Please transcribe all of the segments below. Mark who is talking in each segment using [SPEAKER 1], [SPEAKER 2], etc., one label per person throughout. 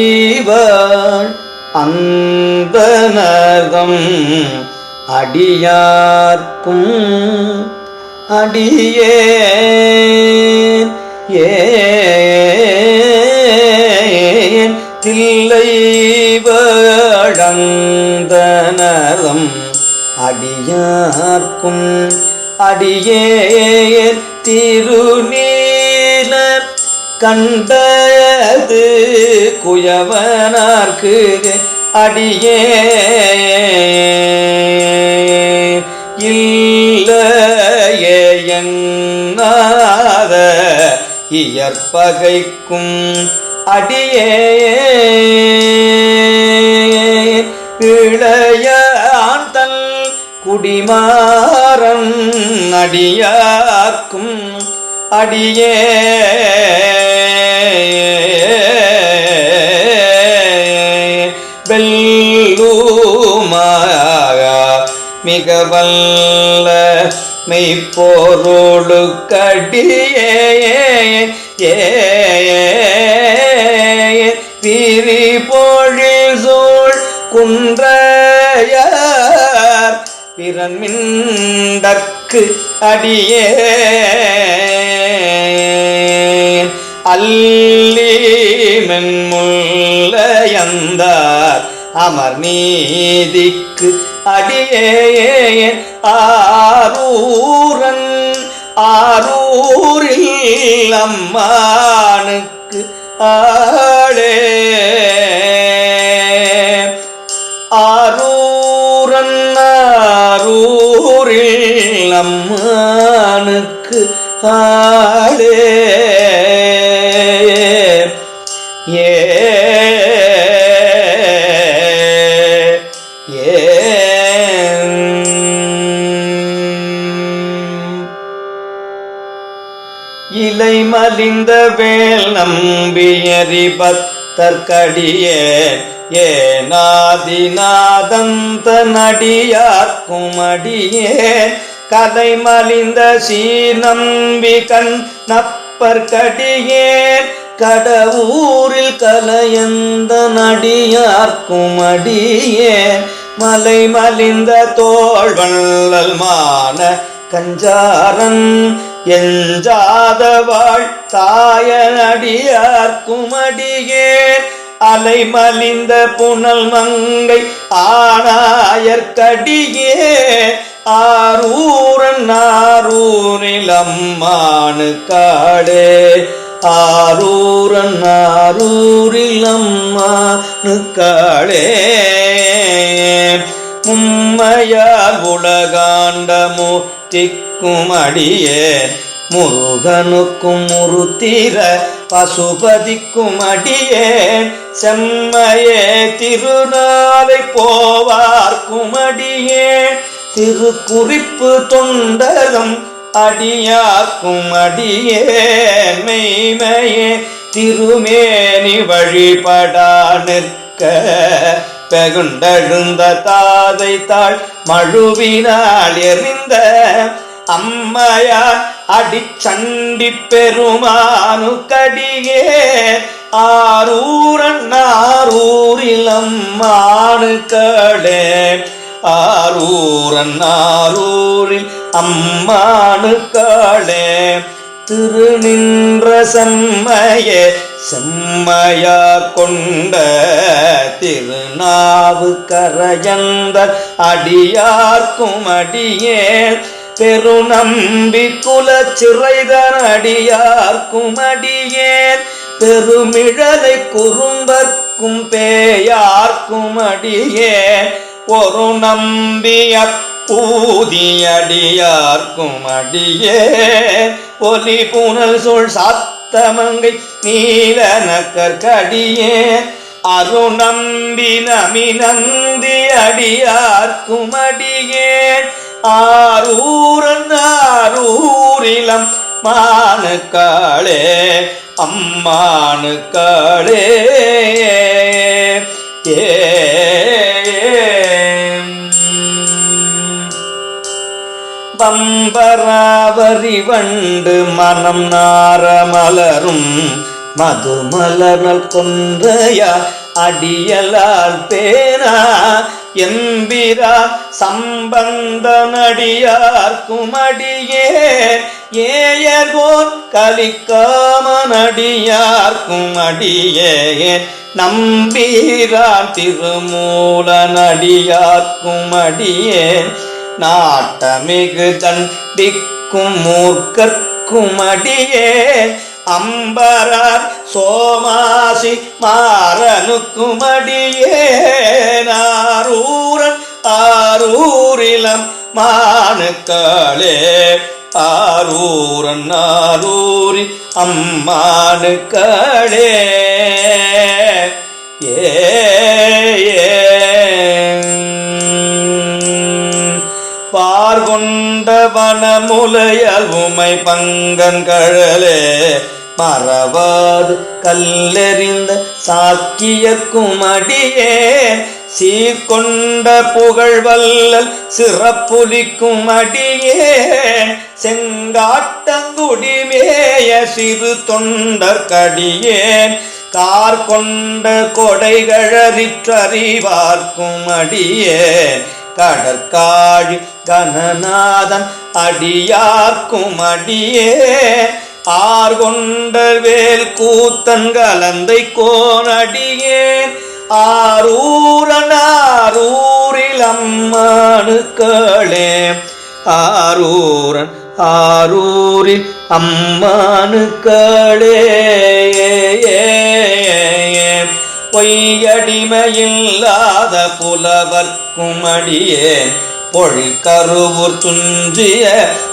[SPEAKER 1] தில்லைவாழ் அந்தனதம் அடியார்க்கும் அடியேன் தில்லைவாழ் அந்தனதம் அடியார்க்கும் அடியேன் திருநீல கண்டது குயவனார்க்கு அடியேன் இல்லையே என்னாத இயற்பகைக்கும் அடியேன் இளையான் தன் குடிமாறன் அடியார்க்கும் அடியேன் வெல்லுமாக மிக வல்ல மெய்ப்பொருளுக்கடியேன் விரிபொழில் சூழ் குன்றையார் பிறன்மிண்டற்கு அடியேன் அல்லி மென்முல்லையந்தார் அமர் நீதிக்கு அடியேன் ஆரூரன் ஆரூரில் அம்மானுக்கு ஆளே ஆரூரன் ஆரூரில் அம்மானுக்கு ஆளே இலை மலிந்த வேல் நம்பியறி பத்தற்கடியேன் ஏனாதிநாதந்த நடியார்க்கும் அடியேன் கலை மலிந்த சீர் நம்பி கண் நப்பற்கடியேன் கடவுரில் கலையந்த நடியார்க்கும் அடியேன் மலை மலிந்த தோள்வள்ளல் மான கஞ்சாரன் எஞ்சாதவாள் தாயனடியார்க்கும் அடியேன் அலை மலிந்த புனல் மங்கை ஆனாயற்கடியேன் ஆரூரன் ஆரூரில் அம்மானு காடே ஆரூரன் ஆரூரில் அம்மானு காடே மும்மையால் உலகாண்டமு திக்கும் அடியேன் முருகனுக்கும் முருத்திர பசுபதிக்கும் அடியேன் செம்மையே திருநாளை போவார்க்கும் அடியேன் திருக்குறிப்பு தொண்டகம் அடியார்க்கும் அடியேன் மெய்மையே திருமேனி வழிபடா நிற்க பெகுண்டழுந்த தாதை தாழ் மழுவினால் எறிந்த அம்மையார் அடிச்சண்டி பெருமானு கடியே ஆரூரன் ஆரூரில் அம்மானு களே ஆரூரன் ஆரூரில் அம்மானு களே திருநின்ற செம்மையே செம்மையா கொண்ட திருநாவு கரையந்தர் அடியார்க்கும் அடியேன் பெருநம்பி குலச்சிறைதர் அடியார்க்கும் அடியேன் பெருமிழலை குறும்பர்க்கும் பேயார்க்கும் அடியேன் ஒரு நம்பிய பூதியடியார்க்கும் அடியேன் ஒலி புனல் சொல் சாத்தமங்கை நீலனக்கற்கடியேன் அருநம்பி நமிநந்தி அடியார்க்கும் அடியேன் ஆரூரன் ஆரூரிலம் மானுக்காளே அம்மானுக்காளே பம்பராவரி வண்டு மனம் நார மலரும் மதுமலர்நல் கொன்றையா அடியலால் பேனா எம்பிரா சம்பந்தனடியார்க்கும் அடியே ஏயர்கோன் கலிக்காமனடியார்க்கும் அடியே நம்பீரான் திருமூலனடியார்க்கும் அடியே நாட்டமிகு தண்டிக்கும் மூர்க்கர்க்கும் அடியே அம்பரார் சோமாசி மாறனுக்கும் அடியே நாரூரன் ஆரூரிலம் மானுக்களே ஆரூரன் ஆரூரி அம்மானுக்களே பார்கொண்ட வனமுலையல் உமை பங்கன் கழலே மறவாது கல்லெறிந்த சாக்கியக்கும் அடியே சீர்கொண்ட புகழ்வல்லல் சிறப்புலிக்கும் அடியே செங்காட்டங்குடிமேய சிறு தொண்டற்கடியேன் கார் கொண்ட கொடைகழறிற்றறிவார்க்கும் அடியேன் கடற்காழி கணநாதன் அடியார்க்கும் அடியே ஆர்கொண்ட வேல் கூத்தன் கலந்தை கோனடியேன் ஆரூரன் ஆரூரில் அம்மானுக்களே ஆரூரன் ஆரூரில் அம்மானுக்களே பொய்யடிமையில்லாத புலவர்க்கும் அடியேன் பொழிற்கருவூர் துஞ்சிய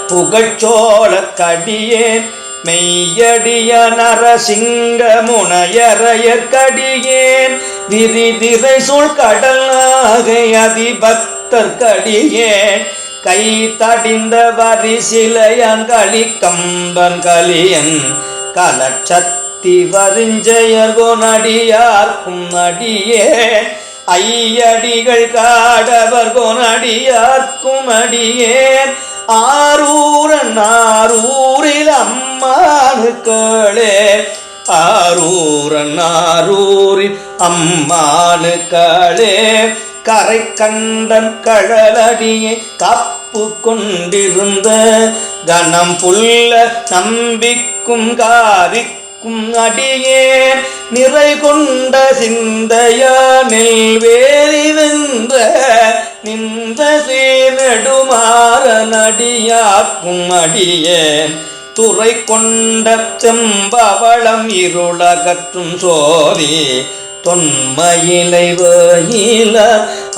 [SPEAKER 1] புகழ்ச்சோழ கடியேன் மெய்யடிய நரசிங்க முனையரையற்கடியேன் விரிதிரை சூழ் கடல் நாகை அதிபக்தர்கடியேன் கை தடிந்த வரிசிலையன் களி கம்பன் கலியன் கலட்சத்தி வரிஞ்செயர்கோனடியார்க்கும் அடியே ஐயடிகள் காடவர் கோனடியார்க்கும் அடியேன் ஆரூரன் ஆரூரில் அம்மானுக்களே ஆரூரன் ஆரூரில் அம்மானுக்களே கரை கண்டன் கழலடியை காப்பு கொண்டிருந்த கணம் புல்ல நம்பிக்கும் காரிக்கும் அடியேன் நிறை கொண்ட சிந்தையானில் வேலி வென்ற நின்ற சீனடுமாறன் அடியார்க்கும் அடியேன் துறை கொண்ட செம்பவளம் இருளகற்றும் சோதி தொன்மயிலை வயில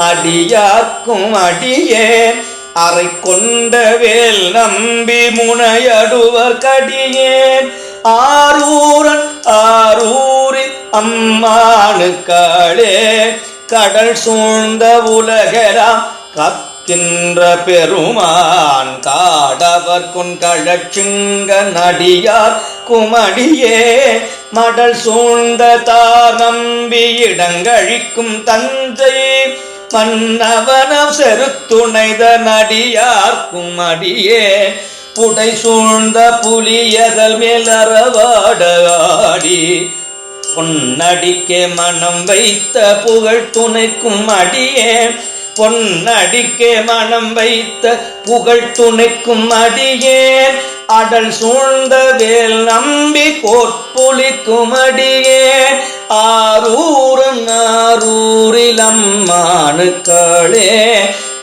[SPEAKER 1] அடியார்க்கும் அடியேன் அறை கொண்ட வேல் நம்பி முனையடுவர் கடியேன் ஆரூரன் ஆரூரில் அம்மானுக்களே கடல் சூழ்ந்த உலகெல்லாம் கக்கின்ற பெருமான் காடவர் கொண்கழச்சிங்க நடியார் குமடியே மடல் சூழ்ந்த தார் நம்பி இடங்கழிக்கும் தஞ்சை மன்னவனம் செருத்துணைத நடியார்க்கும் அடியே புடை சூழ்ந்த புலியதல் மேலறவாட ஆடி பொன்னடிக்கே மனம் வைத்த புகழ் துணைக்கும் அடியே பொன்னடிக்கே மனம் வைத்த புகழ் துணைக்கும் அடியேன் அடல் சூழ்ந்த வேல் நம்பி கோட்புலிக்கும் அடியேன் ஆரூரன் ஆரூரில் அம்மானுக்களே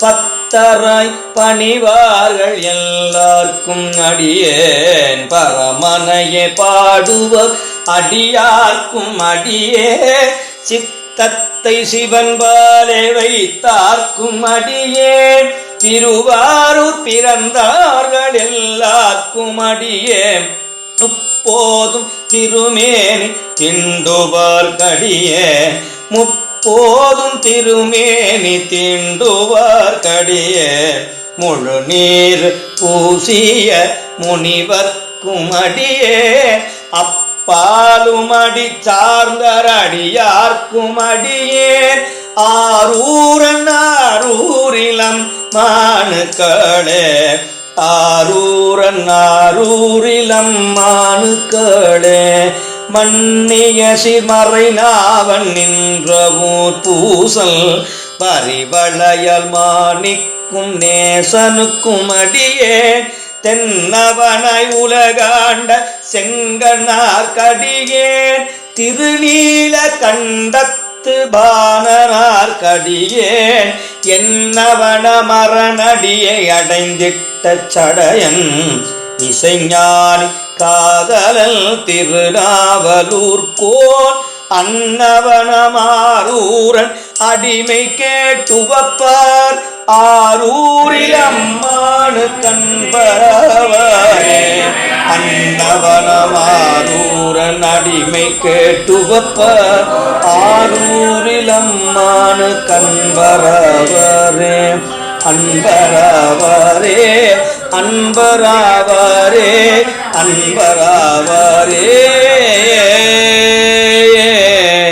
[SPEAKER 1] பத்தராய் பணிவார்கள் எல்லார்க்கும் அடியேன் பரமனையே பாடுவர் அடியார்க்கும் அடியே சித்தத்தை சிவன் பாலே வைத்தார்க்கும் அடியேன் திருவாரூர் பிறந்தார்கள் எல்லார்க்கும் அடியேன் முப்போதும் திருமேனி திண்டுவார்கடியே முப்போதும் திருமேனி திண்டுவார்கடியே முழு நீர் பூசிய முனிவர்க்கும் அடியே அப்பாலும் அடி சார்ந்தர் அடியார்க்கும் அடியேன் ஆரூரன் ஆரூரிலம் மானுக்களே ஆரூரன் ஆரூரிலம்மானுக்களே மன்னிய சிமறை நாவன் நின்றவூர் பூசல் பரிவளையல் மாணிக்கும் நேசனுக்கும் அடியே தென்னவனாய் உலகாண்ட செங்கனார் கடியேன் திருநீல கண்டத்து பாணனார் கடியேன் என்னவன மரணடியை அடைந்திட்ட சடையன் இசைஞானி காதலல் திருநாவலூர் கோன் அன்னவனமாரூரன் அடிமை கேட்டுவப்பார் ஆரூரில் அம்மானு கண்பரவரே அன்னவனமாரூரன் அடிமை கேட்டுவப்பார் ஆரூரில் அம்மானு கண்பரவரே அன்பரவரே அன்பரவரே அன்பரவரே